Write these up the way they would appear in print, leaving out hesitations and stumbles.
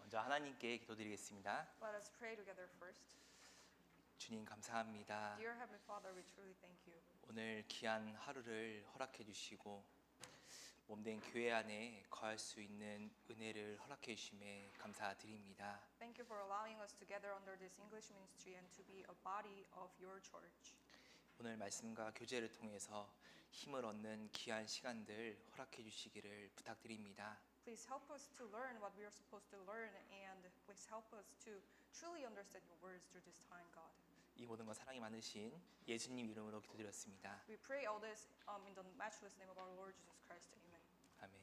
먼저 하나님께 기도드리겠습니다. Let us pray together first. 주님 감사합니다. Dear Heavenly Father, we truly thank you. 오늘 귀한 하루를 허락해 주시고 몸된 교회 안에 거할 수 있는 은혜를 허락해 주심에 감사드립니다. Thank you for allowing us to gather under this English ministry and to be a body of your church. 오늘 말씀과 교제를 통해서 힘을 얻는 귀한 시간들 허락해 주시기를 부탁드립니다. Please help us to learn what we are supposed to learn, and please help us to truly understand your words through this time, God. 이 모든 것 사랑이 많으신 예수님 이름으로 기도드렸습니다. We pray all this in the matchless name of our Lord Jesus Christ. Amen. 아멘.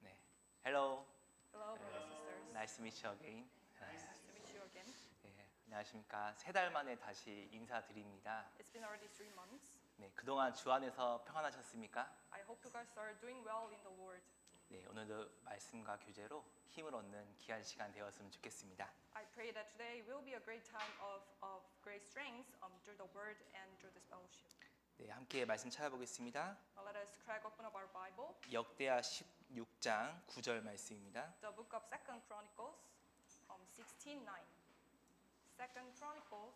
네. Hello. Hello, brothers and sisters. Nice to meet you again. Nice to meet you again. 네, 안녕하십니까. 3달 만에 다시 인사드립니다. It's been already 3 months. 네, 그동안 주 안에서 평안하셨습니까? I hope you guys are doing well in the Lord. 네, 오늘도 말씀과 교제로 힘을 얻는 귀한 시간 되었으면 좋겠습니다. I pray that today will be a great time of great strength through the word and through this fellowship. 네, 함께 말씀 찾아보겠습니다. Now let us crack open up our Bible. 역대하 16장 9절 말씀입니다. The book of 2nd Chronicles 16:9. 2nd Chronicles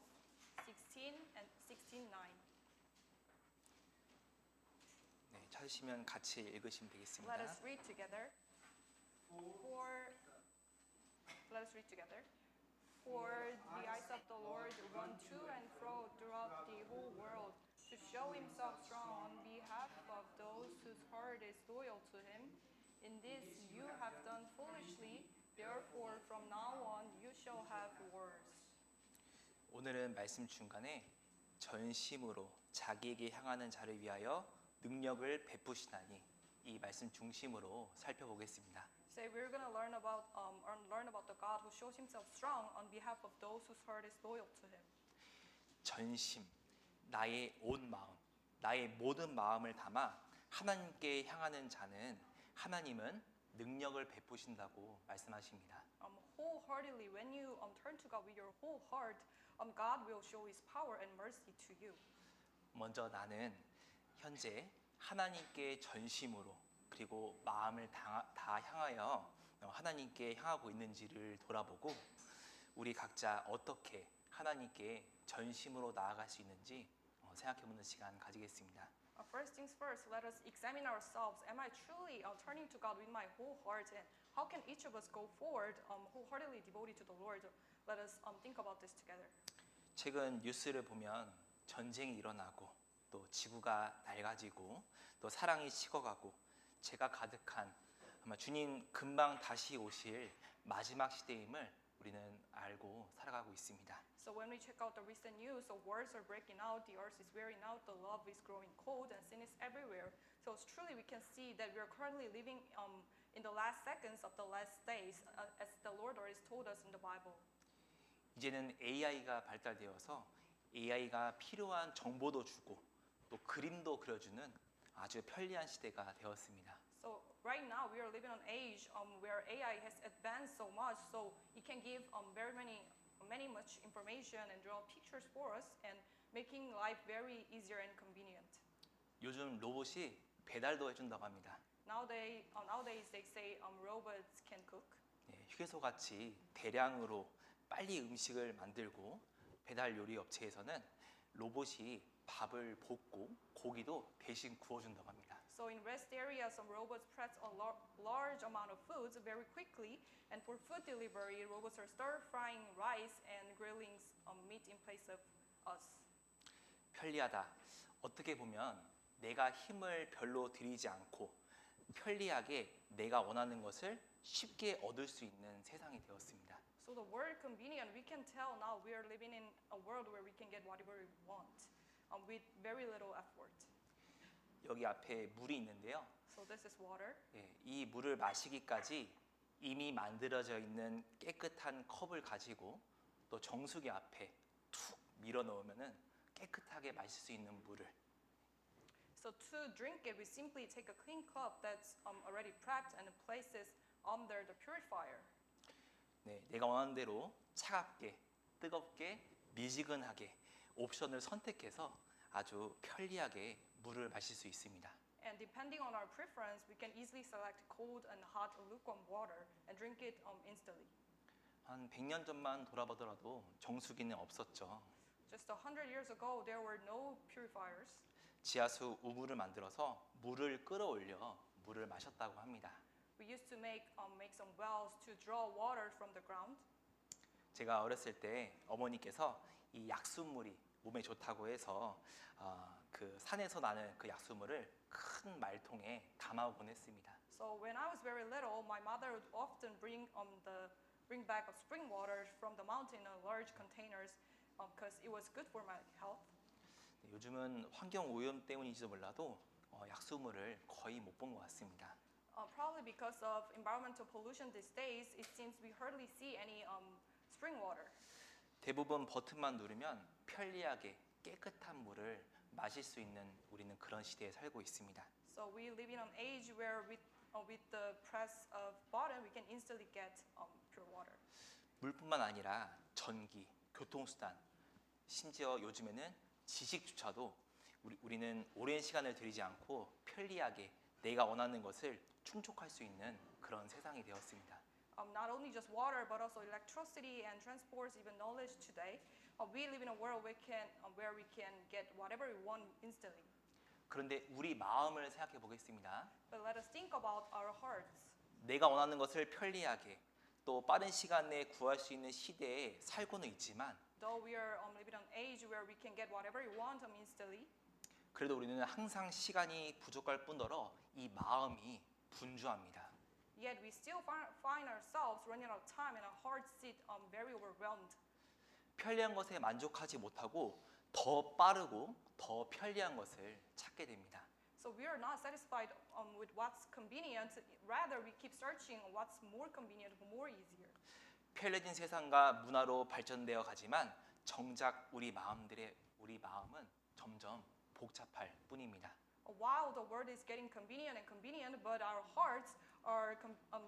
16 and 16:9. 네, 찾으시면 같이 읽으시면 되겠습니다. Let us read together. Let us read together. For the eyes of the Lord run to and fro throughout the whole world to show himself strong on behalf of those whose heart is loyal to him. In this you have done foolishly, therefore from now on you shall have wars. 오늘은 말씀 중간에 전심으로 자기에게 향하는 자를 위하여 능력을 베푸시다니 이 말씀 중심으로 살펴보겠습니다. Today we're going to learn about the God who shows himself strong on behalf of those whose heart is loyal to him. 전심, 나의 온 마음, 나의 모든 마음을 담아 하나님께 향하는 자는 하나님은 능력을 베푸신다고 말씀하십니다. Wholeheartedly, when you turn to God with your whole heart, God will show His power and mercy to you. 먼저 나는 현재 하나님께 전심으로 그리고 마음을 다 향하여 하나님께 향하고 있는지를 돌아보고 우리 각자 어떻게 하나님께 전심으로 나아갈 수 있는지 생각해보는 시간 가지겠습니다. First things first, let us examine ourselves. Am I truly turning to God with my whole heart? And how can each of us go forward wholeheartedly devoted to the Lord? Let us think about this together. 최근 뉴스를 보면 전쟁이 일어나고 또 지구가 낡아지고 또 사랑이 식어가고 죄가 가득한 아마 주님 금방 다시 오실 마지막 시대임을 우리는 알고 살아가고 있습니다. So when we check out the recent news, the wars are breaking out, the earth is wearing out, the love is growing cold, and sin is everywhere. So truly we can see that we are currently living in the last seconds of the last days, as the Lord already told us in the Bible. 이제는 AI가 발달되어서 AI가 필요한 정보도 주고 또 그림도 그려주는 아주 편리한 시대가 되었습니다. So right now we are living in an age where AI has advanced so much, so it can give very much information and draw pictures for us and making life very easier and convenient. 요즘 로봇이 배달도 해준다고 합니다. Nowadays they say robots can cook. 네, 휴게소 같이 대량으로 빨리 음식을 만들고 배달 요리 업체에서는 로봇이 밥을 볶고 고기도 대신 구워준다고 합니다. So in rest areas, some robots prep a large amount of foods very quickly, and for food delivery, robots are stir frying rice and grilling meat in place of us. 편리하다. 어떻게 보면 내가 힘을 별로 들이지 않고 편리하게 내가 원하는 것을 쉽게 얻을 수 있는 세상이 되었습니다. So the word convenient, we can tell now we are living in a world where we can get whatever we want with very little effort. 여기 앞에 물이 있는데요. So this is water. 예, 이 물을 마시기까지 이미 만들어져 있는 깨끗한 컵을 가지고 또 정수기 앞에 툭 밀어 넣으면은 깨끗하게 마실 수 있는 물을. So to drink it, we simply take a clean cup that's already prepped and place it under the purifier. 네, 내가 원하는 대로 차갑게, 뜨겁게, 미지근하게 옵션을 선택해서 아주 편리하게 물을 마실 수 있습니다. And depending on our preference, we can easily select cold and hot or lukewarm water and drink it instantly. 한 100년 전만 돌아보더라도 정수기는 없었죠. Just 100 years ago, there were no purifiers. 지하수 우물을 만들어서 물을 끌어올려 물을 마셨다고 합니다. We used to make some wells to draw water from the ground. 제가 어렸을 때 어머니께서 이 약수물이 몸에 좋다고 해서 그 산에서 나는 그 약수물을 큰 말통에 담아오곤 했습니다. So when I was very little, my mother would often bring back of spring water from the mountain in large containers because it was good for my health. 요즘은 환경 오염 때문인지도 몰라도 약수물을 거의 못 본 것 같습니다. Probably because of environmental pollution these days, it seems we hardly see any spring water. 대부분 버튼만 누르면 편리하게 깨끗한 물을 마실 수 있는 우리는 그런 시대에 살고 있습니다. So we live in an age where with the press of button, we can instantly get pure water. 물뿐만 아니라 전기, 교통수단, 심지어 요즘에는 지식조차도 우리는 오랜 시간을 들이지 않고 편리하게 내가 원하는 것을 충족할 수 있는 그런 세상이 되었습니다. Not only just water, but also electricity and transports, even knowledge today. We live in a world where we can get whatever we want instantly. 그런데 우리 마음을 생각해 보겠습니다. But let us think about our hearts. 내가 원하는 것을 편리하게 또 빠른 시간 내에 구할 수 있는 시대에 살고는 있지만 Though we are living in an age where we can get whatever we want instantly, 그래도 우리는 항상 시간이 부족할 뿐더러 이 마음이 분주합니다. yet we still find ourselves running out of time and our hearts sit very overwhelmed. 편리한 것에 만족하지 못하고 더 빠르고 더 편리한 것을 찾게 됩니다. So we are not satisfied with what's convenient. Rather, we keep searching what's more convenient, more easier. 편리해진 세상과 문화로 발전되어 가지만 정작 우리 마음은 점점 복잡할 뿐입니다. While the world is getting convenient, but our hearts are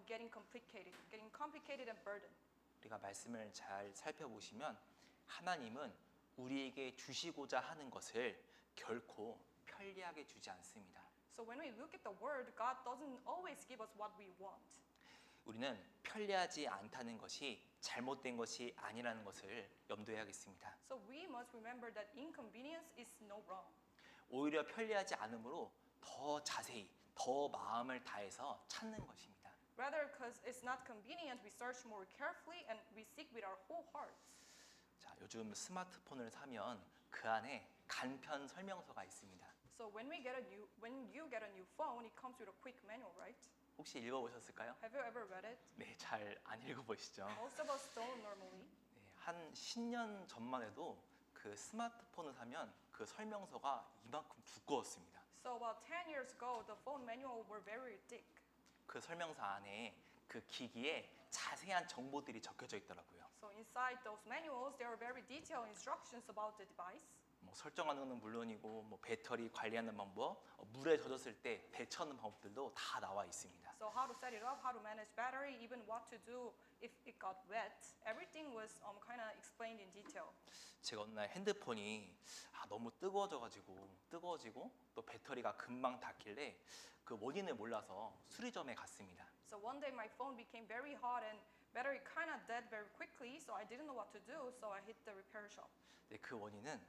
getting complicated and burdened. 우리가 말씀을 잘 살펴보시면 하나님은 우리에게 주시고자 하는 것을 결코 편리하게 주지 않습니다. So when we look at the word, God doesn't always give us what we want. 우리는 편리하지 않다는 것이 잘못된 것이 아니라는 것을 염두해야겠습니다. So we must remember that inconvenience is no wrong. 오히려 편리하지 않으므로 더 자세히, 더 마음을 다해서 찾는 것입니다. Rather, because it's not convenient, we search more carefully and we seek with our whole hearts. 자, 요즘 스마트폰을 사면 그 안에 간편 설명서가 있습니다. So when you get a new phone, it comes with a quick manual, right? 혹시 읽어보셨을까요? Have you ever read it? 네, 잘 안 읽어보시죠. Most of us don't normally. 네, 한 10년 전만 해도 그 스마트폰을 사면 그 설명서가 이만큼 두꺼웠습니다. So about 10 years ago, the phone manual were very thick. 그 설명서 안에 그 기기에 자세한 정보들이 적혀져 있더라고요. So inside those manuals, there were very detailed instructions about the device. 뭐 설정하는 건 물론이고 뭐 배터리 관리하는 방법, 물에 젖었을 때 대처하는 방법들도 다 나와 있습니다. So how to set it up, how to manage battery, even what to do if it got wet. Everything was kind of explained in detail. 제가 어느 날 핸드폰이 너무 뜨거워지고 또 배터리가 금방 닳길래 그 원인을 몰라서 수리점에 갔습니다. So one day my phone became very hot and battery kind of dead very quickly. So I didn't know what to do. So I hit the repair shop. 네, 그 원인은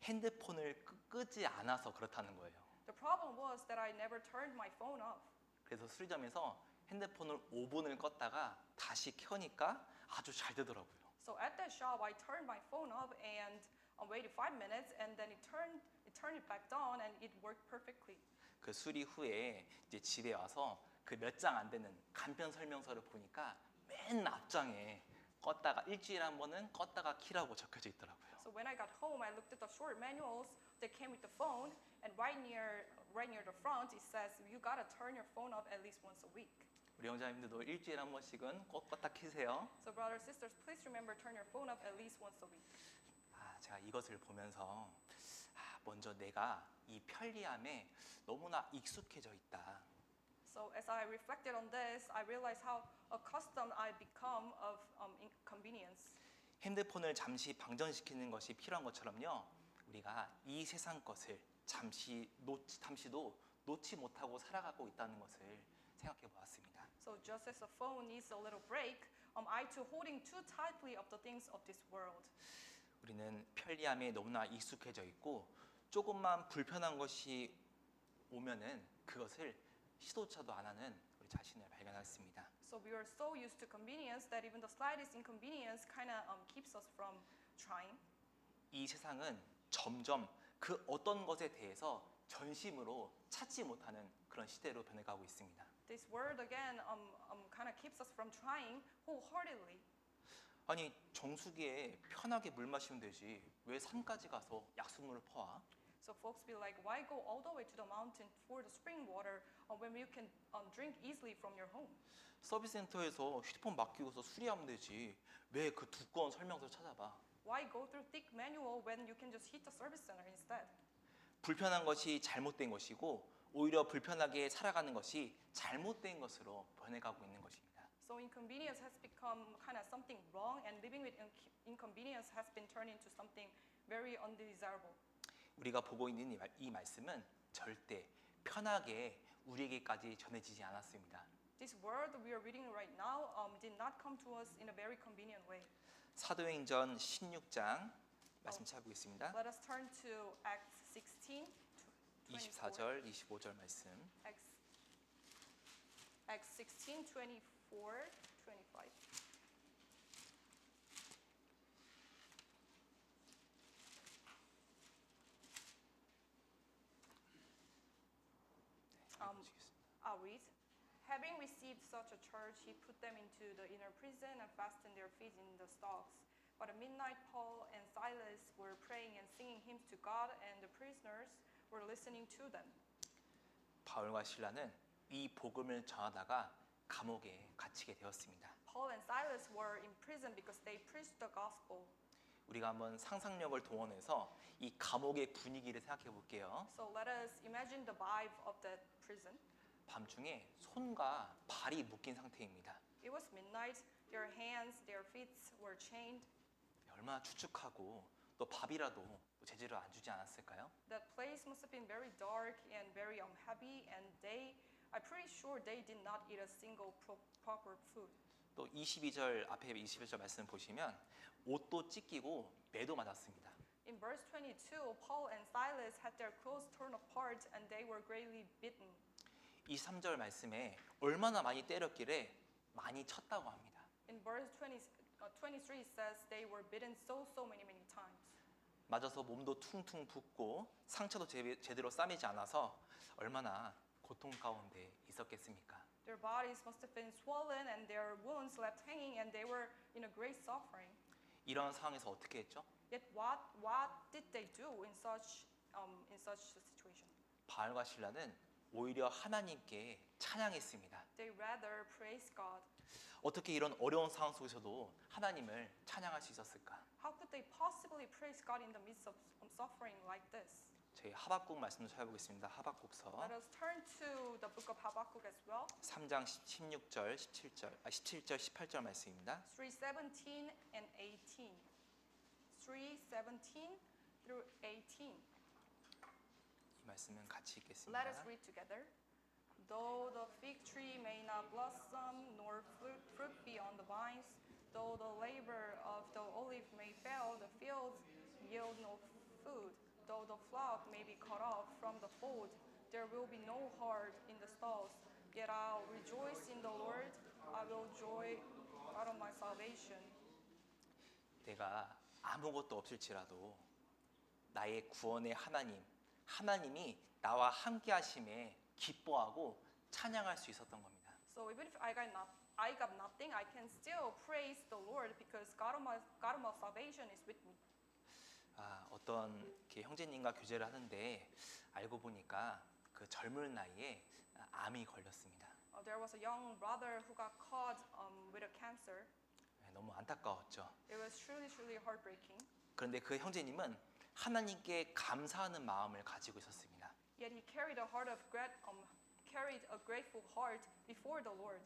핸드폰을 끄지 않아서 그렇다는 거예요. The problem was that I never turned my phone off. 그래서 수리점에서 핸드폰을 5분을 껐다가 다시 켜니까 아주 잘 되더라고요. So at that shop, I turned my phone off and waited 5 minutes, and then it turned it back on, and it worked perfectly. 그 수리 후에 이제 집에 와서 그 몇 장 안 되는 간편 설명서를 보니까 맨 앞장에 껐다가 일주일에 한 번은 껐다가 키라고 적혀져 있더라고요. So when I got home, I looked at the short manuals that came with the phone, and right near the front, it says you gotta turn your phone off at least once a week. 우리 형제님들도 일주일에 한 번씩은 꼭 껐다 키세요. So brothers, sisters, please remember turn your phone off at least once a week. 제가 이것을 보면서 먼저 내가 이 편리함에 너무나 익숙해져 있다. So as I reflected on this, I realized how accustomed I become of inconvenience. 핸드폰을 잠시 방전시키는 것이 필요한 것처럼요. 우리가 이 세상 것을 잠시도 놓지 못하고 살아가고 있다는 것을 생각해 보았습니다. So just as a phone needs a little break, I too holding too tightly of the things of this world. 우리는 편리함에 너무나 익숙해져 있고 조금만 불편한 것이 오면은 그것을 시도조차도 안 하는 우리 자신을 발견했습니다. So we are so used to convenience that even the slightest inconvenience kind of keeps us from trying. 이 세상은 점점 그 어떤 것에 대해서 전심으로 찾지 못하는 그런 시대로 변해가고 있습니다. This word again kind of keeps us from trying wholeheartedly. 아니 정수기에 편하게 물 마시면 되지 왜 산까지 가서 약수물을 퍼와? So folks be like, why go all the way to the mountain for the spring water when you can drink easily from your home? 서비스 센터에서 휴대폰 맡기고서 수리하면 되지 왜 그 두꺼운 설명서를 찾아봐? Why go through thick manual when you can just hit the service center instead? 불편한 것이 잘못된 것이고 오히려 불편하게 살아가는 것이 잘못된 것으로 변해가고 있는 것입니다. So inconvenience has become kind of something wrong, and living with inconvenience has been turned into something very undesirable. 우리가 보고 있는 이 말씀은 절대 편하게 우리에게까지 전해지지 않았습니다. This word we are reading right now did not come to us in a very convenient way. 사도행전 16장 말씀 찾아보겠습니다. Let us turn to Acts 16, 24. 24절, 25절 말씀. Acts 16, 24, 25. I'll read. Having received such a charge, he put them into the inner prison and fastened their feet in the stocks. But at midnight, Paul and Silas were praying and singing hymns to God, and the prisoners were listening to them. 바울과 실라는 이 복음을 전하다가 감옥에 갇히게 되었습니다. Paul and Silas were in prison because they preached the gospel. 우리가 한번 상상력을 동원해서 이 감옥의 분위기를 생각해 볼게요. So let us imagine the vibe of that prison. 밤중에 손과 발이 묶인 상태입니다. It was midnight. Their hands, their feet were chained. 얼마나 추측하고 또 밥이라도 제대로 안 주지 않았을까요? That place must have been very dark and very unhappy, and I'm pretty sure they did not eat a single proper food. 또 22절 앞에 22절 말씀 보시면 옷도 찢기고 매도 맞았습니다. In verse 22, Paul and Silas had their clothes torn apart and they were greatly beaten. 23절 말씀에 얼마나 많이 때렸길래 많이 쳤다고 합니다. In verse 23 it says they were beaten so many times. 맞아서 몸도 퉁퉁 붓고 상처도 제대로 싸매지 않아서 얼마나 고통 가운데 있었겠습니까? Their bodies must have been swollen and their wounds left hanging and they were in a great suffering. 이런 상황에서 어떻게 했죠? Yet what did they do in such a situation? 바울과 실라는 오히려 하나님께 찬양했습니다. They rather praised God. 어떻게 이런 어려운 상황 속에서도 하나님을 찬양할 수 있었을까? How could they possibly praise God in the midst of suffering like this? 저희 하박국 말씀을 찾아보겠습니다. 하박국서 Let us turn to the book of Habakkuk as well. 3장 16절, 17절, 18절 말씀입니다. 3:17 and 18. 3:17 through 18. 이 말씀은 같이 Let us 읽겠습니다. read together. Though the fig tree may not blossom, nor fruit be on the vines, though the labor of the olive may fail, the fields yield no food, though the flock may be cut off from the fold, there will be no herd in the stalls. Yet I'll rejoice in the Lord, I will joy out of my salvation. 내가 아무것도 없을지라도 나의 구원의 하나님이 나와 함께 하심에 기뻐하고 찬양할 수 있었던 겁니다. So even if I got nothing, I can still praise the Lord because God of my salvation is with me. 어떤 이렇게 형제님과 교제를 하는데 알고 보니까 그 젊은 나이에 암이 걸렸습니다. There was a young brother who got caught with a cancer. 너무 안타까웠죠. It was truly heartbreaking. 그런데 그 형제님은 하나님께 감사하는 마음을 가지고 있었습니다. Yet he carried a grateful heart before the Lord.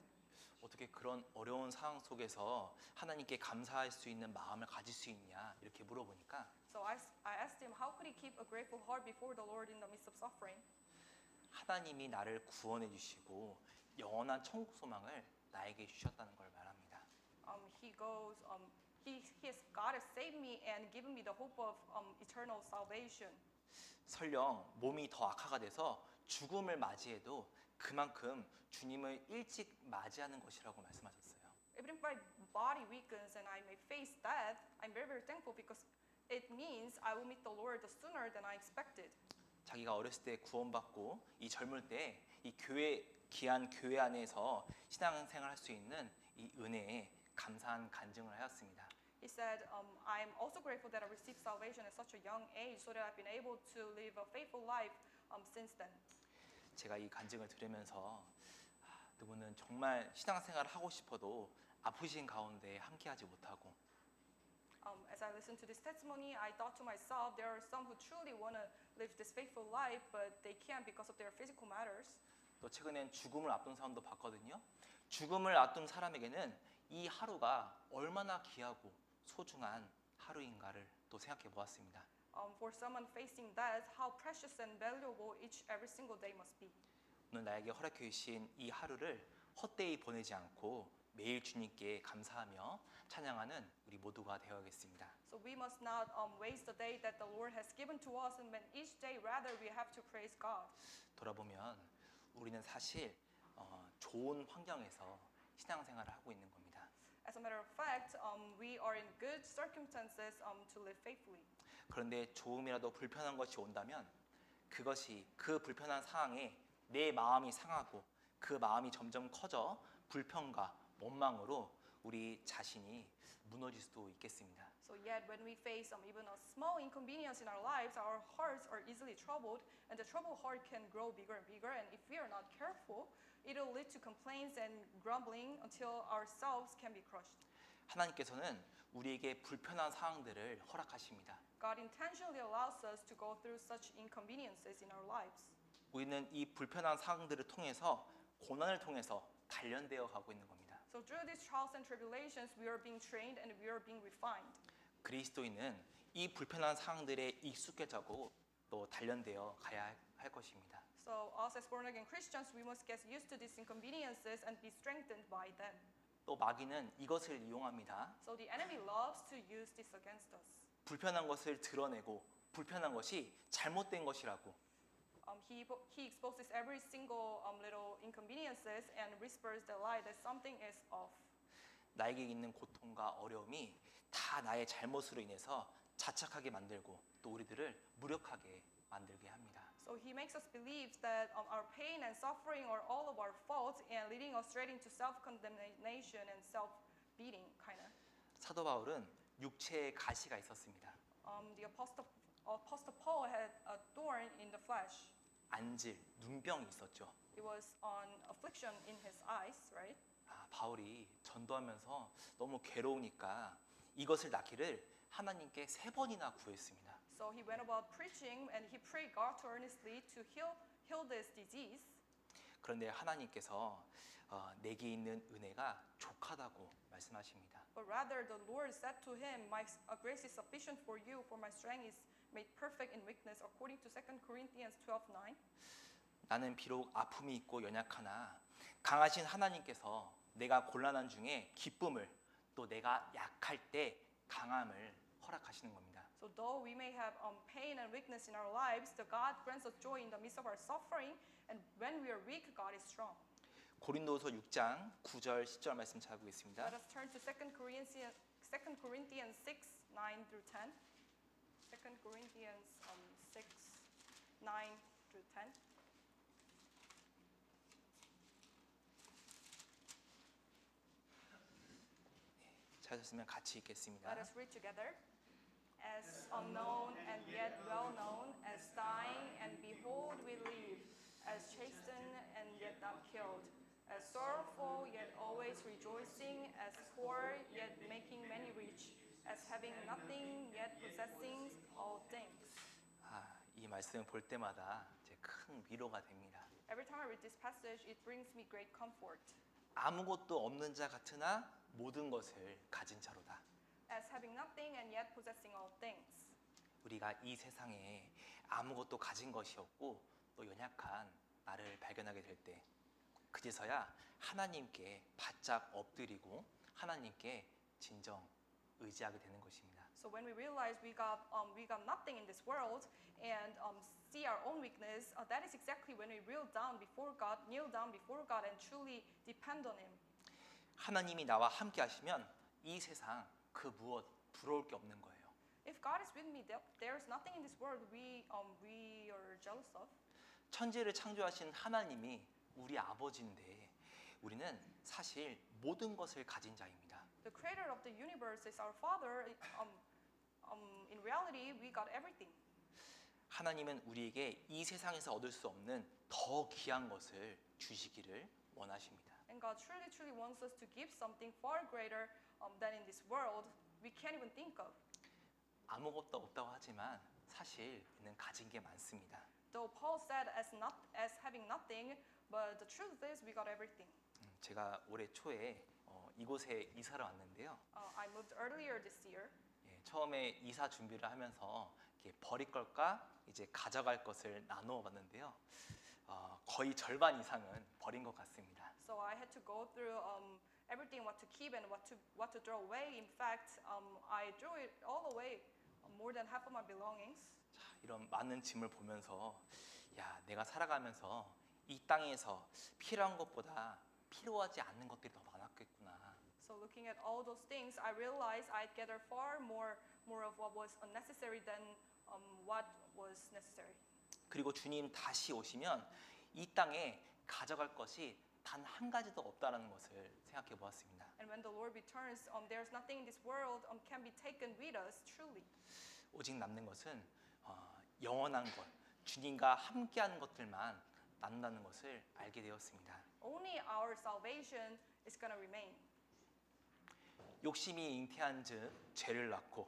어떻게 그런 어려운 상황 속에서 하나님께 감사할 수 있는 마음을 가질 수 있냐 이렇게 물어보니까 So I asked him, how could he keep a grateful heart before the Lord in the midst of suffering? 하나님이 나를 구원해 주시고 영원한 천국 소망을 나에게 주셨다는 걸 말합니다. He goes, God has saved me and given me the hope of eternal salvation. 설령 몸이 더 악화가 돼서 죽음을 맞이해도 그만큼 주님을 일찍 맞이하는 것이라고 말씀하셨어요. Even if my body weakens and I may face death, I'm very, very thankful because it means I will meet the Lord sooner than I expected. 자기가 어렸을 때 구원받고 이 젊을 때 이 귀한 교회 안에서 신앙생활할 수 있는 이 은혜에 감사한 간증을 하였습니다. He said, I'm also grateful that I received salvation at such a young age so that I've been able to live a faithful life since then. 제가 이 간증을 들으면서 누구는 정말 신앙생활을 하고 싶어도 아프신 가운데 함께하지 못하고 As I listened to this testimony, I thought to myself, there are some who truly want to live this faithful life, but they can't because of their physical matters. 또 최근엔 죽음을 앞둔 사람도 봤거든요. 죽음을 앞둔 사람에게는 이 하루가 얼마나 귀하고 소중한 하루인가를 또 생각해 보았습니다. For someone facing death, how precious and valuable every single day must be. 오늘 나에게 허락해 주신 이 하루를 헛되이 보내지 않고 매일 주님께 감사하며 찬양하는 우리 모두가 되어야겠습니다. So we must not waste the day that the Lord has given to us, and when each day rather we have to praise God. 돌아보면 우리는 사실 좋은 환경에서 신앙생활을 하고 있는 겁니다. As a matter of fact, we are in good circumstances to live faithfully. 그런데 조금이라도 불편한 것이 온다면 그것이 그 불편한 상황에 내 마음이 상하고 그 마음이 점점 커져 불평과 원망으로 우리 자신이 무너질 수도 있겠습니다. So yet when we face even a small inconvenience in our lives, our hearts are easily troubled, and the troubled heart can grow bigger and bigger, and if we are not careful, it will lead to complaints and grumbling until ourselves can be crushed. 하나님께서는 우리에게 불편한 상황들을 허락하십니다. God intentionally allows us to go through such inconveniences in our lives. 우리는 이 불편한 상황들을 통해서 고난을 통해서 단련되어 가고 있는 겁니다. So through these trials and tribulations, we are being trained and we are being refined. 그리스도인은 이 불편한 상황들에 익숙해지고 또 단련되어 가야 할 것입니다. So us as born again Christians, we must get used to these inconveniences and be strengthened by them. 또 마귀는 이것을 이용합니다. So the enemy loves to use this against us. 불편한 것을 드러내고 불편한 것이 잘못된 것이라고 He exposes every single little inconveniences and whispers the lie that something is off. 나에게 있는 고통과 어려움이 다 나의 잘못으로 인해서 자책하게 만들고 또 우리들을 무력하게 만들게 합니다. So he makes us believe that our pain and suffering are all of our faults and leading us straight into self-condemnation and self-beating kind of. 사도 바울은 육체에 가시가 있었습니다. The Apostle Paul had a thorn in the flesh. 안질, 눈병이 있었죠. It was on affliction in his eyes, right? 바울이 전도하면서 너무 괴로우니까 이것을 낫기를 하나님께 3번이나 구했습니다. So he went about preaching and he prayed God to earnestly to heal this disease. 그런데 하나님께서 내게 있는 은혜가 족하다고 말씀하십니다. But rather the Lord said to him, My grace is sufficient for you, for my strength is made perfect in weakness, according to 2 Corinthians 12:9. 나는 비록 아픔이 있고 연약하나 강하신 하나님께서 내가 곤란한 중에 기쁨을 또 내가 약할 때 강함을 허락하시는 겁니다. So though we may have pain and weakness in our lives, the God grants us joy in the midst of our suffering, and when we are weak, God is strong. 고린도서 6장 9절 10절 말씀 찾아보겠습니다. Let us turn to 2 Corinthians 6, 9 through 10. 2 Corinthians 6, 9 through 10. 찾으셨으면 같이 읽겠습니다. Let us read together. As unknown and yet well known, as dying and behold we live, as chastened and yet not killed, as sorrowful yet always rejoicing, as poor yet making many rich, as having nothing yet possessing all things. 이 말씀 볼 때마다 이제 큰 위로가 됩니다. Every time I read this passage, it brings me great comfort. 아무것도 없는 자 같으나 모든 것을 가진 자로다. As having nothing and yet possessing all things. 우리가 이 세상에 아무것도 가진 것이 없고 또 연약한 나를 발견하게 될 때, 그제서야 하나님께 바짝 엎드리고 하나님께 진정 의지하게 되는 것입니다. So when we realize we got nothing in this world and see our own weakness, that is exactly when we kneel down before God and truly depend on Him. 하나님이 나와 함께 하시면 이 세상 그 무엇 부러울 게 없는 거예요. If God is with me, there is nothing in this world we are jealous of. 천지를 창조하신 하나님이 우리 아버지인데 우리는 사실 모든 것을 가진 자입니다. The creator of the universe is our Father. In reality, we got everything. 하나님은 우리에게 이 세상에서 얻을 수 없는 더 귀한 것을 주시기를 원하십니다. And God truly wants us to give something far greater than in this world we can't even think of. 아무것도 없다고 하지만 사실 우리는 가진 게 많습니다. Though Paul said as having nothing, but the truth is we got everything. 제가 올해 초에 이곳에 이사를 왔는데요. I moved earlier this year. 처음에 이사 준비를 하면서 이렇게 버릴 것과 이제 가져갈 것을 나누어 봤는데요. 거의 절반 이상은 버린 것 같습니다. So I had to go through everything, what to keep and what to throw away. In fact, I threw it all away, more than half of my belongings. 자, 이런 많은 짐을 보면서 야, 내가 살아가면서 이 땅에서 필요한 것보다 필요하지 않는 것들이 더 많았겠구나. So looking at all those things, I realized I'd gather far more of what was unnecessary than what was necessary. 그리고 주님 다시 오시면 이 땅에 가져갈 것이 단 한 가지도 없다라는 것을 생각해 보았습니다. And when the Lord returns, there's nothing in this world can be taken with us truly. 오직 남는 것은 영원한 것, 주님과 함께하는 것들만 남는다는 것을 알게 되었습니다. Only our salvation is going to remain. 욕심이 잉태한즉 죄를 낳고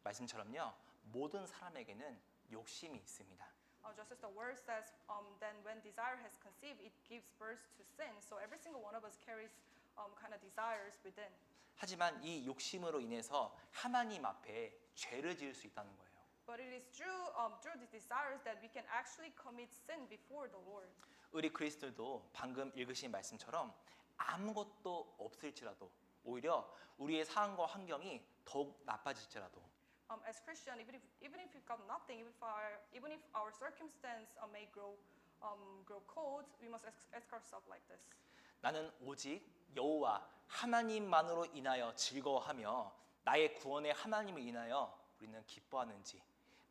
말씀처럼요 모든 사람에게는 욕심이 있습니다. Just as the word says, then when desire has conceived, it gives birth to sin. So every single one of us carries kind of desires within. 하지만 이 욕심으로 인해서 하나님 앞에 죄를 지을 수 있다는 거예요. But it is through the desires that we can actually commit sin before the Lord. 우리 그리스도도 방금 읽으신 말씀처럼 아무것도 없을지라도 오히려 우리의 상황과 환경이 더욱 나빠질지라도 As Christian, even if we've got nothing, even if our circumstance may grow cold, we must ask ourselves like this. 나는 오직 여호와 하나님만으로 인하여 즐거워하며 나의 구원의 하나님을 인하여 우리는 기뻐하는지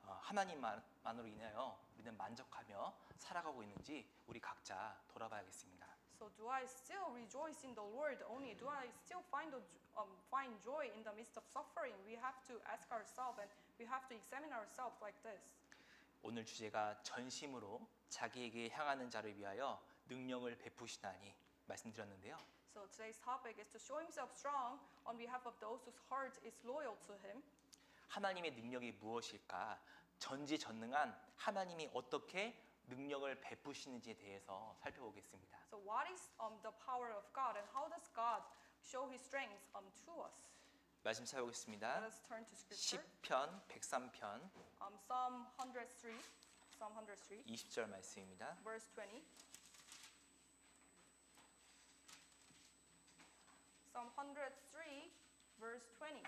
하나님만으로 인하여 우리는 만족하며 살아가고 있는지 우리 각자 돌아봐야겠습니다. So do I still rejoice in the Lord only? Do I still find joy in the midst of suffering? We have to ask ourselves and we have to examine ourselves like this. 오늘 주제가 전심으로 자기에게 향하는 자를 위하여 능력을 베푸시나니 말씀드렸는데요. So today's topic is to show himself strong on behalf of those whose heart is loyal to him. 하나님의 능력이 무엇일까? 전지전능한 하나님이 어떻게 능력을 베푸시는지에 대해서 살펴보겠습니다. So what is the power of God and how does God show his strength to us? 말씀 찾아보겠습니다. Let us turn to scripture. 시편 103편 Psalm 103, 20절 말씀입니다. verse 20. Psalm 103, verse 20.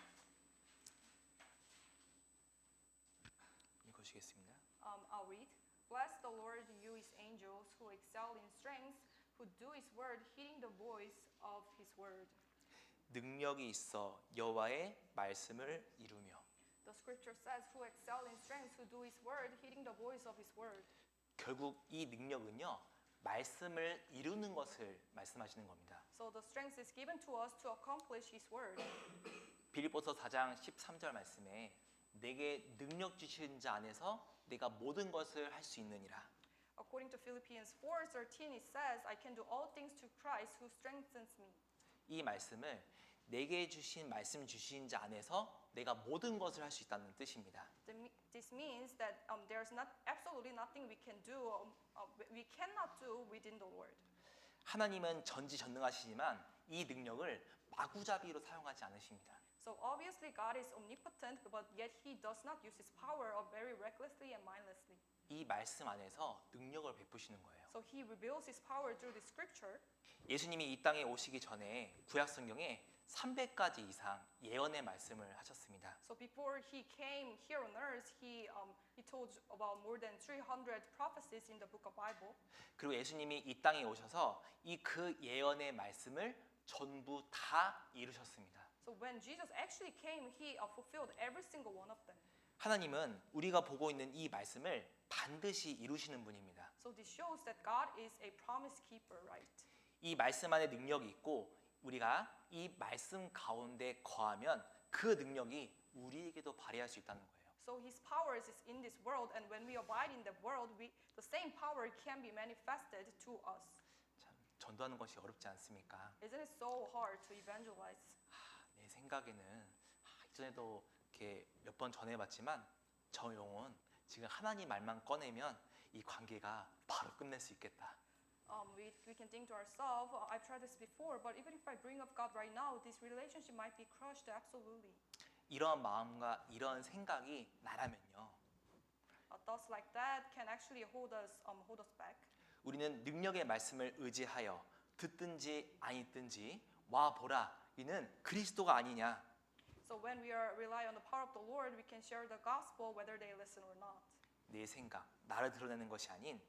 읽으시겠습니다. I'll read. Bless the Lord, you his angels, who excel in strength, who do his word, heeding the voice of his word. 능력이 있어 여호와의 말씀을 이루며. The scripture says, who excel in strength, who do his word, heeding the voice of his word. 결국 이 능력은요 말씀을 이루는 것을 말씀하시는 겁니다. So the strength is given to us to accomplish his word. 빌립보서 4장 13절 말씀에 내게 능력 주신 자 안에서 내가 모든 것을 할 수 있느니라. According to Philippians 4:13, it says, I can do all things through Christ who strengthens me. 이 말씀을 내게 주신 말씀 주신 자 안에서 내가 모든 것을 할 수 있다는 뜻입니다. This means that there's absolutely nothing we cannot do within the Lord. 하나님은 전지전능하시지만 이 능력을 마구잡이로 사용하지 않으십니다. So obviously God is omnipotent, but yet He does not use His power very recklessly and mindlessly. 이 말씀 안에서 능력을 베푸시는 거예요. So He reveals His power through the Scripture. 예수님이 이 땅에 오시기 전에 구약 성경에 300가지 이상 예언의 말씀을 하셨습니다. So before He came here on earth, He told about more than 300 prophecies in the book of Bible. 그리고 예수님이 이 땅에 오셔서 이 그 예언의 말씀을 전부 다 이루셨습니다. So when Jesus actually came, He fulfilled every single one of them. 하나님은 우리가 보고 있는 이 말씀을 반드시 이루시는 분입니다. So this shows that God is a promise keeper, right? 이 말씀 안에 능력이 있고 우리가 이 말씀 가운데 거하면 그 능력이 우리에게도 발휘할 수 있다는 거예요. So His power is in this world, and when we abide in the world, the same power can be manifested to us. 참 전도하는 것이 어렵지 않습니까? Isn't it so hard to evangelize? 내 생각에는 이전에도 이렇게 몇 번 전해봤지만 저 영혼 지금 하나님 말만 꺼내면 이 관계가 바로 끝낼 수 있겠다. We can think to ourselves, I've tried this before, but even if I bring up God right now, this relationship might be crushed absolutely. 이런 마음과 이런 생각이 나라면요. Thoughts like that can actually hold us back. 우리는 능력의 말씀을 의지하여 듣든지 아니든지 와 보라 이는 그리스도가 아니냐. So when we rely on the power of the Lord, we can share the gospel whether they listen or not. 내 생각, 나를 드러내는 것이 아닌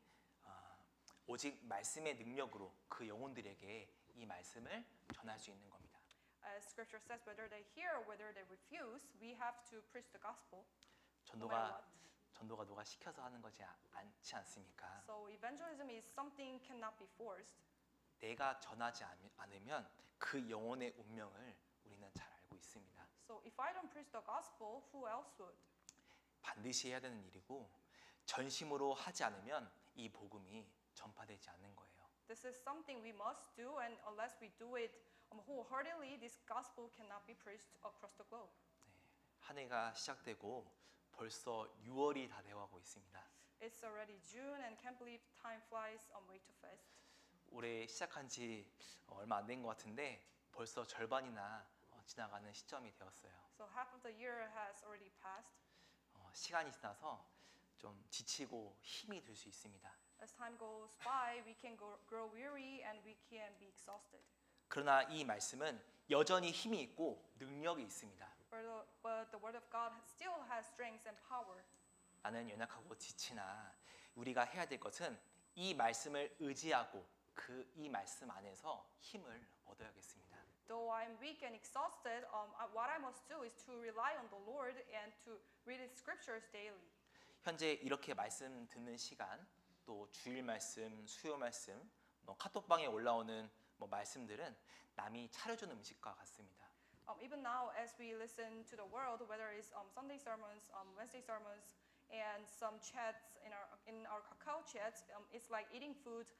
오직 말씀의 능력으로 그 영혼들에게 이 말씀을 전할 수 있는 겁니다. As Scripture says, whether they hear or whether they refuse, we have to preach the gospel. 전도가 누가 시켜서 하는 것이 않지 않습니까? So evangelism is something cannot be forced. 내가 전하지 않으면 그 영혼의 운명을 우리는 잘 알고 있습니다. So if I don't preach the gospel, who else would? 반드시 해야 되는 일이고 전심으로 하지 않으면 이 복음이 전파되지 않는 거예요. This is something we must do, and unless we do it wholeheartedly, this gospel cannot be preached across the globe. 한 해가 시작되고 벌써 6월이 다 되어가고 있습니다. It's already June, and can't believe time flies way too fast. 올해 시작한 지 얼마 안 된 것 같은데 벌써 절반이나 지나가는 시점이 되었어요. So half of the year has already passed. 시간이 지나서 좀 지치고 힘이 들 수 있습니다. As time goes by, we can grow weary and we can be exhausted. 그러나 이 말씀은 여전히 힘이 있고 능력이 있습니다. But the word of God still has strength and power. 나는 연약하고 지치나 우리가 해야 될 것은 이 말씀을 의지하고 이 말씀 안에서 힘을 얻어야겠습니다. Though I'm weak and exhausted, what I must do is to rely on the Lord and to read His scriptures daily. 현재 이렇게 말씀 듣는 시간, 또 주일 말씀, 수요 말씀, 카톡방에 올라오는 말씀들은 남이 차려준 음식과 같습니다. Even now, as we listen to the world, whether it's Sunday sermons, Wednesday sermons, and some chats in our Kakao chats, it's like eating food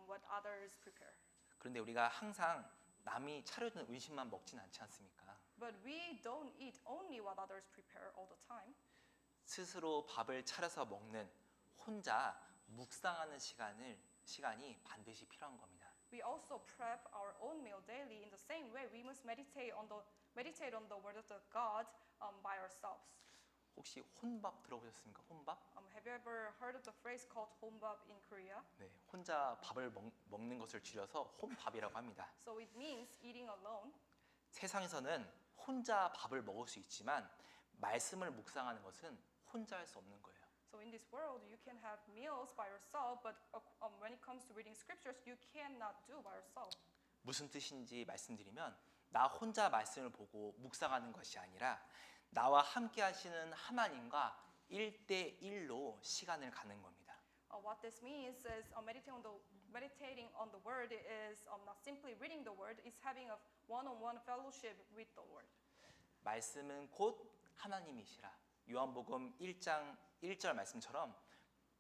what others prepare. 그런데 우리가 항상 남이 차려준 음식만 먹진 않지 않습니까? But we don't eat only what others prepare all the time. 스스로 밥을 차려서 먹는 혼자 묵상하는 시간이 반드시 필요한 겁니다. We also prep our own meal daily. In the same way, we must meditate on the word of the God by ourselves. 혹시 혼밥 들어보셨습니까? 혼밥? Have you ever heard of the phrase called 혼밥 in Korea? 네, 혼자 밥을 먹는 것을 줄여서 혼밥이라고 합니다. So it means eating alone. 세상에서는 혼자 밥을 먹을 수 있지만 말씀을 묵상하는 것은 혼자 할 수 없는 거예요. So in this world, you can have meals by yourself, but when it comes to reading scriptures, you cannot do by yourself. 무슨 뜻인지 말씀드리면 나 혼자 말씀을 보고 묵상하는 것이 아니라 나와 함께 하시는 하나님과 1대1로 시간을 갖는 겁니다. What this means is meditating on the word is not simply reading the word, it's having a one-on-one fellowship with the Lord. 말씀은 곧 하나님이시라. 요한복음 1장 1절 말씀처럼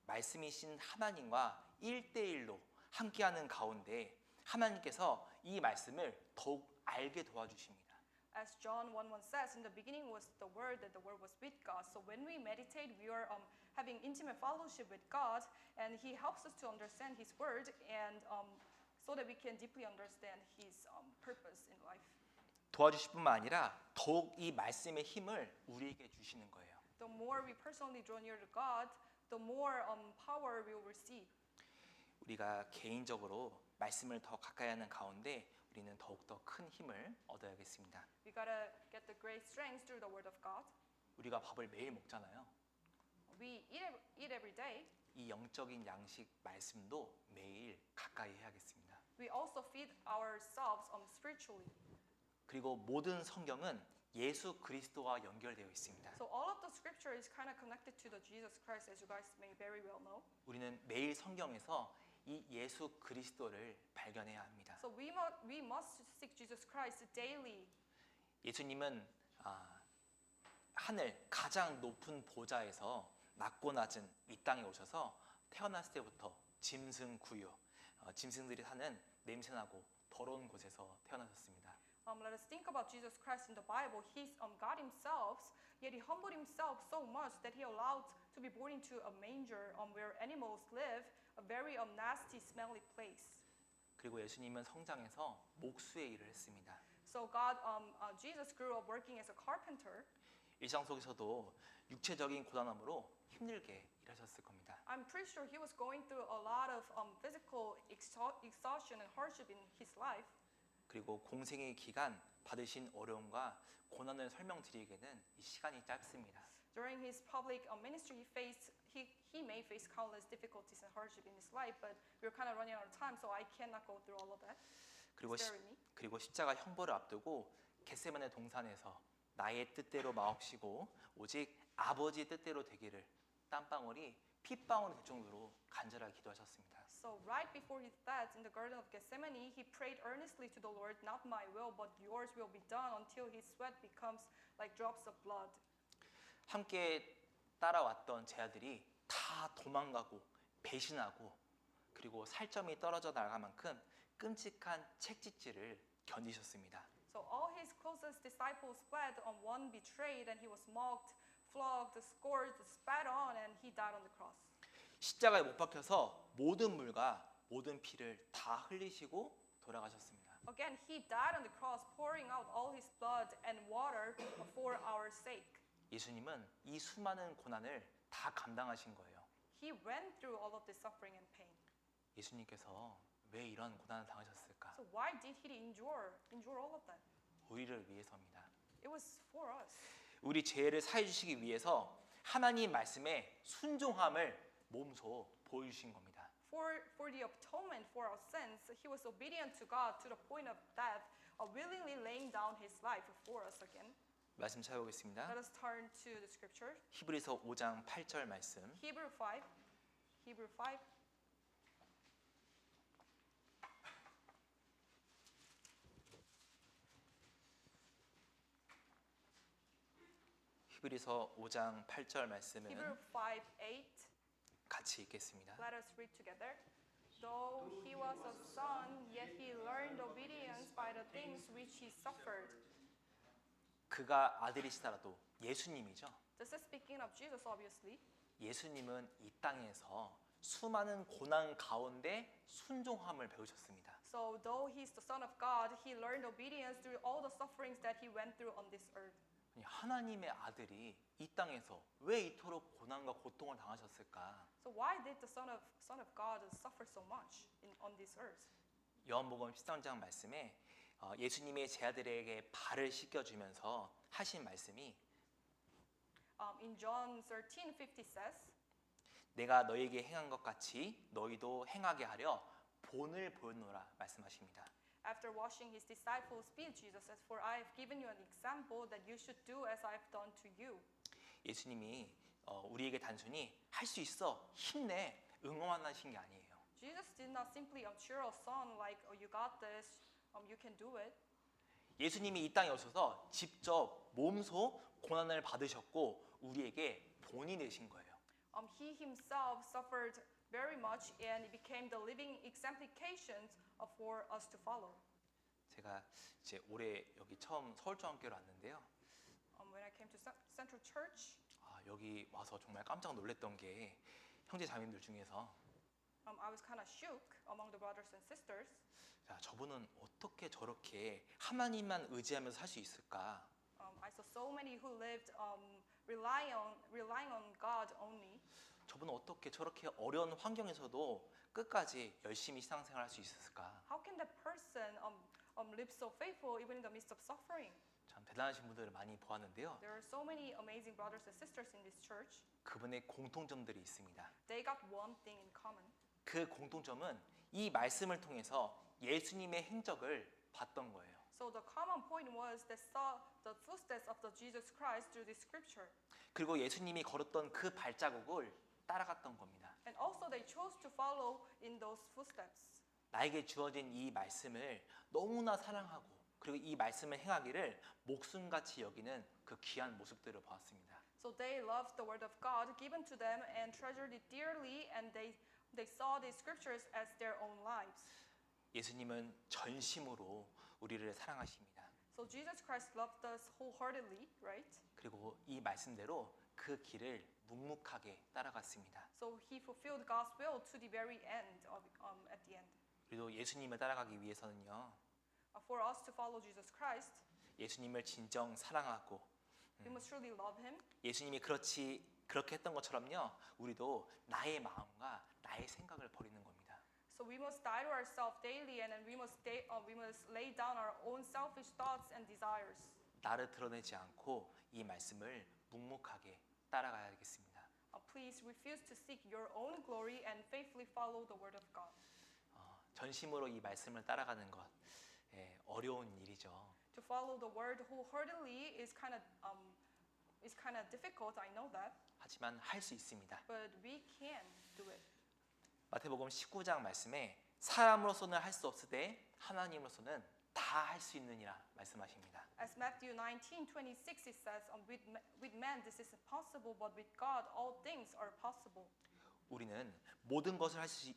말씀이신 하나님과 1대1로 함께하는 가운데 하나님께서 이 말씀을 더욱 알게 도와주십니다. As John 1:1 says, in the beginning was the Word, that the Word was with God. So when we meditate, we are having intimate fellowship with God, and He helps us to understand His Word, and so that we can deeply understand His purpose in life. 도와주실 뿐만 아니라 더욱 이 말씀의 힘을 우리에게 주시는 거예요. The more we personally draw near to God, the more power we will receive. 우리가 개인적으로 말씀을 더 가까이 하는 가운데 우리는 더욱더 큰 힘을 얻어야겠습니다. We gotta get the great strength through the Word of God. 우리가 밥을 매일 먹잖아요. We eat every day. 이 영적인 양식 말씀도 매일 가까이 해야겠습니다. We also feed ourselves spiritually. 그리고 모든 성경은 예수 그리스도와 연결되어 있습니다. So all of the scripture is kind of connected to the Jesus Christ, as you guys may very well know. 우리는 매일 성경에서 이 예수 그리스도를 발견해야 합니다. So we must seek Jesus Christ daily. 예수님은 하늘 가장 높은 보좌에서 낮고 낮은 이 땅에 오셔서 태어났을 때부터 짐승 구유, 짐승들이 사는 냄새나고 더러운 곳에서 태어나셨습니다. Let us think about Jesus Christ in the Bible. He's God Himself, yet He humbled Himself so much that He allowed to be born into a manger where animals live, a very nasty, smelly place. 그리고 예수님은 성장해서 목수의 일을 했습니다. So Jesus grew up working as a carpenter. 일상 속에서도 육체적인 고단함으로 힘들게 일하셨을 겁니다. I'm pretty sure he was going through a lot of physical exhaustion and hardship in his life. 그리고 공생의 기간 받으신 어려움과 고난을 설명드리기에는 이 시간이 짧습니다. During his public ministry, he may face countless difficulties and hardship in his life, but we're kind of running out of time, so I cannot go through all of that. 그리고 십자가 형벌을 앞두고 겟세마네 동산에서 나의 뜻대로 마옵시고 오직 아버지 뜻대로 되기를 땀방울이 핏방울이 될 정도로 간절하게 기도하셨습니다. So right before his death in the Garden of Gethsemane, he prayed earnestly to the Lord, "Not my will, but yours will be done," until his sweat becomes like drops of blood. 함께 따라왔던 제 아들이 다 도망가고 배신하고 그리고 살점이 떨어져 나갈 만큼 끔찍한 책짓질을 견디셨습니다. So all his closest disciples fled. One betrayed, and he was mocked, flogged, scourged, spat on, and he died on the cross. 십자가에 못 박혀서 모든 물과 모든 피를 다 흘리시고 돌아가셨습니다. Again, he died on the cross, pouring out all his blood and water for our sake. 예수님은 이 수많은 고난을 다 감당하신 거예요. He went through all of this suffering and pain. 예수님께서 왜 이런 고난을 당하셨을까? So why did he endure all of that? 우리를 위해서입니다. It was for us. 우리 죄를 사해 주시기 위해서 하나님 말씀에 순종함을 몸소 보여주신 겁니다. For the atonement for our sins, he was obedient to God to the point of death, willingly laying down his life for us again. 말씀 찾아보겠습니다. Let us turn to the scripture. 히브리서 5장 8절 말씀. Hebrew 5. 히브리서 5장 8절 말씀은 Hebrew 5:8. 같이 읽겠습니다. Let us read together. Though he was a son, yet he learned obedience by the things which he suffered. 그가 아들이시더라도 예수님이죠. This is speaking of Jesus, obviously. 예수님은 이 땅에서 수많은 고난 가운데 순종함을 배우셨습니다. So though he's the son of God, he learned obedience through all the sufferings that he went through on this earth. 하나님의 아들이 이 땅에서 왜 이토록 고난과 고통을 당하셨을까? So why did the son of God suffer so much on this earth? 요한복음 13장 말씀에 예수님의 제 아들에게 발을 씻겨주면서 하신 말씀이 In John 13:50 says, 내가 너에게 행한 것 같이 너희도 행하게 하려 본을 보였노라 말씀하십니다. After washing his disciples' feet, Jesus says, "For I have given you an example that you should do as I have done to you." 예수님이 우리에게 단순히 할 수 있어 힘내 응원만 하신 게 아니에요. Jesus did not simply cheer us on like, "Oh, you got this, you can do it." 예수님이 이 땅에 오셔서 직접 몸소 고난을 받으셨고 우리에게 본이 되신 거예요. He himself suffered very much, and it became the living exemplifications for us to follow. 제가 이제 올해 여기 처음 서울중앙교회로 왔는데요. When I came to Central Church, 여기 와서 정말 깜짝 놀랐던 게 형제 자매들 중에서 I was kind of shook among the brothers and sisters. 자, 저분은 어떻게 저렇게 하나님만 의지하면서 살 수 있을까? I saw so many who lived relying on God only. 저분은 어떻게 저렇게 어려운 환경에서도 끝까지 열심히 신앙생활할 수 있었을까? How can that person live so faithful even in the midst of suffering? 참 대단하신 분들을 많이 보았는데요. There are so many amazing brothers and sisters in this church. 그분의 공통점들이 있습니다. They got one thing in common. 그 공통점은 이 말씀을 통해서 예수님의 행적을 봤던 거예요. So the common point was they saw the footsteps of the Jesus Christ through this scripture. 그리고 예수님이 걸었던 그 발자국을 따라갔던 겁니다. And also they chose to follow in those footsteps. 나에게 주어진 이 말씀을 너무나 사랑하고 그리고 이 말씀을 행하기를 목숨같이 여기는 그 귀한 모습들을 보았습니다. So they loved the word of God given to them and treasured it dearly, and they saw these scriptures as their own lives. 예수님은 전심으로 우리를 사랑하십니다. So Jesus Christ loved us wholeheartedly, right? 그리고 이 말씀대로 그 길을 묵묵하게 따라갔습니다. So he fulfilled God's will to the very end at the end. 그리고 예수님을 따라가기 위해서는요. For us to follow Jesus Christ, 예수님을 진정 사랑하고 we must truly love him. 예수님이 그렇게 했던 것처럼요. 우리도 나의 마음과 나의 생각을 버리는 겁니다. So we must die to ourselves daily, and then we must lay down our own selfish thoughts and desires. 나를 드러내지 않고 이 말씀을 묵묵하게 따라가야겠습니다. Please refuse to seek your own glory and faithfully follow the word of God. 전심으로 이 말씀을 따라가는 것 어려운 일이죠. To follow the word wholeheartedly is kind of difficult. I know that, 하지만 할 수 있습니다. but we can do it. 마태복음 19장 말씀에 사람으로서는 할 수 없으되 하나님으로서는 다 할 수 있느니라 말씀하십니다. As Matthew 19:26 it says, with man this is impossible, but with God all things are possible. 우리는 모든 것을 하실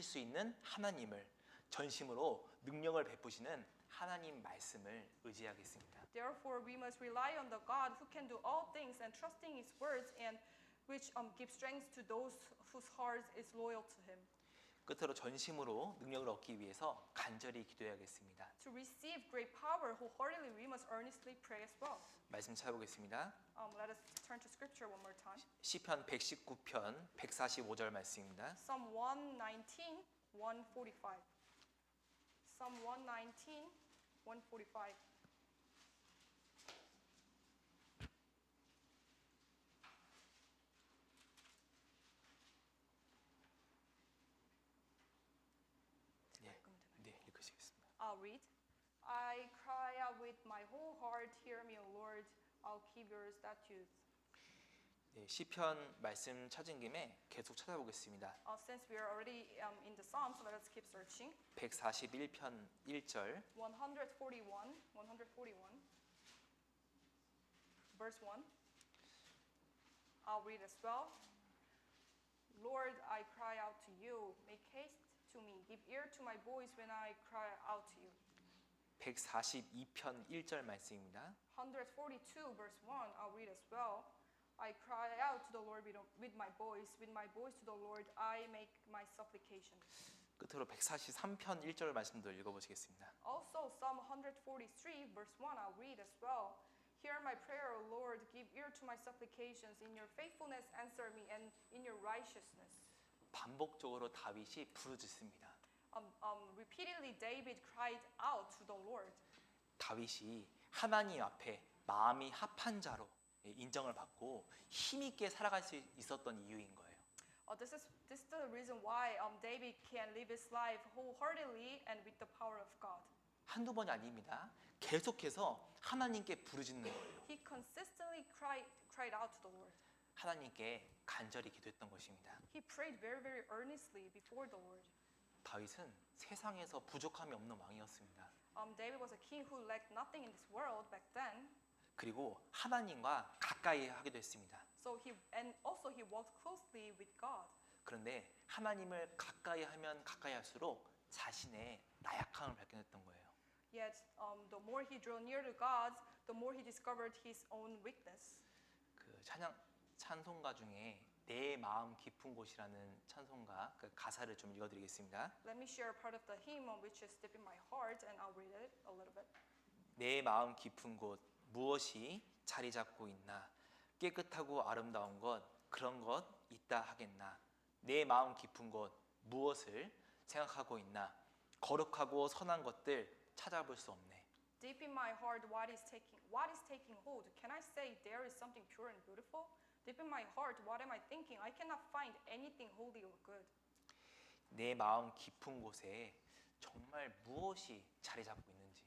수 있는 하나님을 전심으로 능력을 베푸시는 하나님 말씀을 의지하겠습니다. Therefore, we must rely on the God who can do all things and trusting His words, and which gives strength to those whose heart is loyal to Him. 끝으로 전심으로 능력을 얻기 위해서 간절히 기도해야겠습니다. To receive great power wholeheartedly, we must earnestly pray as well. 말씀 찾아보겠습니다. Let us turn to Scripture one more time. 시편 119편 145절 말씀입니다. Psalm 119, 145. Psalm 119, 145. 네, 읽으시겠습니다. I'll read. I cry out with my whole heart, hear me, O Lord. I'll keep your statutes. 네, 시편 말씀 찾은 김에 계속 찾아보겠습니다. Since we are already in the Psalms, let us keep searching. 141편 1절 141, verse 1. I'll read as well. Lord, I cry out to you. Make haste to me. Give ear to my voice when I cry out to you. 142편 1절 말씀입니다. 142, verse 1. I'll read as well. I cry out to the Lord with my voice to the Lord I make my supplication. 끝으로 143편 1절 말씀도 읽어보시겠습니다. Also Psalm 143 verse 1 I'll read as well. Hear my prayer, O Lord, give ear to my supplications. In your faithfulness answer me, and in your righteousness. 반복적으로 다윗이 부르짖습니다. Repeatedly David cried out to the Lord. 다윗이 하나님 앞에 마음이 합한 자로 인정을 받고 힘있게 살아갈 수 있었던 이유인 거예요. This is the reason why David can live his life wholeheartedly and with the power of God. 한두 번이 아닙니다. 계속해서 하나님께 부르짖는 거예요. He consistently cried out to the Lord. 하나님께 간절히 기도했던 것입니다. He prayed very, very earnestly before the Lord. 다윗은 세상에서 부족함이 없는 왕이었습니다. David was a king who lacked nothing in this world back then. 그리고 하나님과 가까이 하기도 했습니다. So he walked closely with God. 그런데 하나님을 가까이 하면 가까이 할수록 자신의 나약함을 발견했던 거예요. Yet, the more he drew near to God, the more he discovered his own weakness. 그 찬송가 중에 내 마음 깊은 곳이라는 찬송가 그 가사를 좀 읽어드리겠습니다. Let me share part of the hymn which is deep in my heart, and I'll read it a little bit. 내 마음 깊은 곳 무엇이 자리 잡고 있나 깨끗하고 아름다운 것 그런 것 있다 하겠나 내 마음 깊은 곳 무엇을 생각하고 있나 거룩하고 선한 것들 찾아볼 수 없네. Deep in my heart, what is taking hold? Can I say there is something pure and beautiful? Deep in my heart, what am I thinking? I cannot find anything holy or good. 내 마음 깊은 곳에 정말 무엇이 자리 잡고 있는지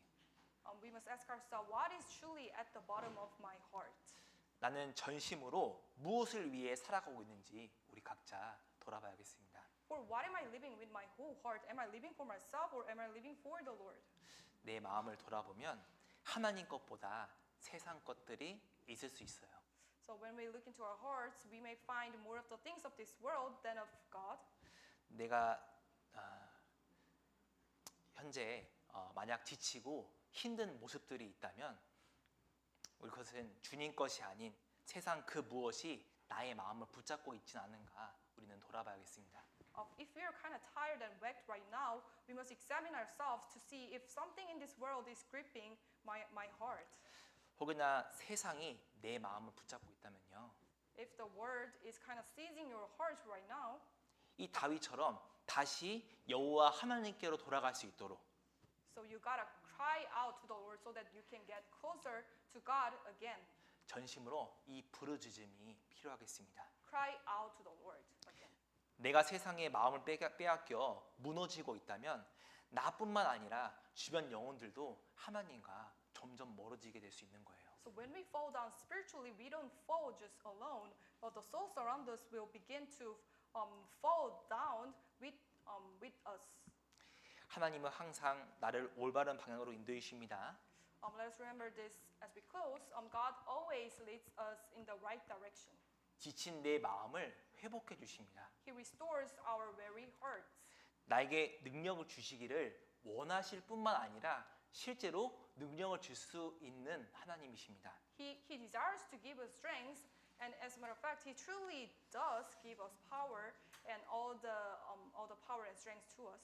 We must ask ourselves, what is truly at the bottom of my heart? 나는 전심으로 무엇을 위해 살아가고 있는지 우리 각자 돌아봐야겠습니다. For what am I living with my whole heart? Am I living for myself or am I living for the Lord? 내 마음을 돌아보면 하나님 것보다 세상 것들이 있을 수 있어요. So when we look into our hearts, we may find more of the things of this world than of God. 내가 현재 만약 지치고 힘든 모습들이 있다면 우리 것은 주님 것이 아닌 세상 그 무엇이 나의 마음을 붙잡고 있지는 않은가 우리는 돌아봐야겠습니다. If we are kind of tired and wrecked right now, we must examine ourselves to see if something in this world is gripping my heart. 혹여나 세상이 내 마음을 붙잡고 있다면요. If the word is kind of seizing your heart right now, 이 다윗처럼 다시 여호와 하나님께로 돌아갈 수 있도록 so you gotta cry out to the Lord so that you can get closer to God again. 전심으로 이 부르짖음이 필요하겠습니다. Cry out to the Lord again. 내가 세상의 마음을 빼앗겨 무너지고 있다면 나뿐만 아니라 주변 영혼들도 하나님과 점점 멀어지게 될 수 있는 거예요. So when we fall down spiritually, we don't fall just alone, but the souls around us will begin to fall down with us. 하나님은 항상 나를 올바른 방향으로 인도해 주십니다. Let us remember this as we close. God always leads us in the right direction. 지친 내 마음을 회복해 주십니다. He restores our weary hearts. 나에게 능력을 주시기를 원하실 뿐만 아니라 실제로 능력을 줄 수 있는 하나님이십니다. He desires to give us strength, and as a matter of fact, He truly does give us power and all the power and strength to us.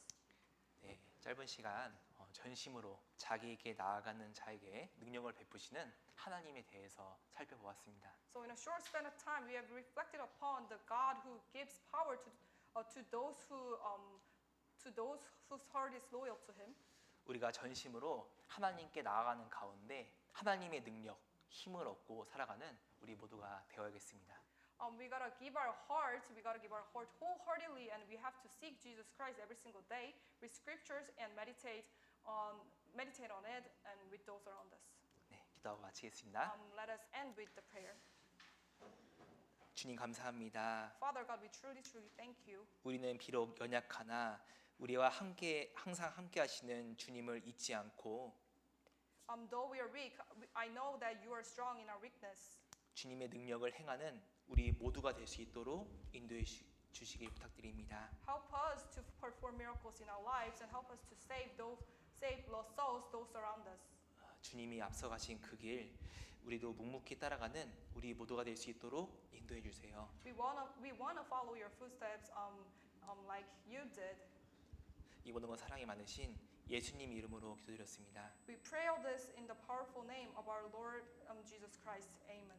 네, 짧은 시간 전심으로 자기에게 나아가는 자에게 능력을 베푸시는 하나님에 대해서 살펴보았습니다. So in a short span of time, we have reflected upon the God who gives power to those whose heart is loyal to Him. 우리가 전심으로 하나님께 나아가는 가운데 하나님의 능력, 힘을 얻고 살아가는 우리 모두가 되어야겠습니다. We gotta give our heart wholeheartedly, and we have to seek Jesus Christ every single day, read scriptures, and meditate on it, and with those around us. 네, 기도하고 마치겠습니다. Let us end with the prayer. 주님 감사합니다. Father God, we truly thank you. 우리는 비록 연약하나 우리와 항상 함께 하시는 주님을 잊지 않고 Though we are weak, I know that you are strong in our weakness. 주님의 능력을 행하는 우리 모두가 될 수 있도록 인도해 주시길 부탁드립니다. Help us to perform miracles in our lives and help us to save lost souls, those around us. 주님이 앞서가신 그 길 우리도 묵묵히 따라가는 우리 모두가 될 수 있도록 인도해 주세요. We wanna follow your footsteps, like you did. 이 모든 것 사랑이 많으신 예수님 이름으로 기도드렸습니다. We pray all this in the powerful name of our Lord Jesus Christ. Amen.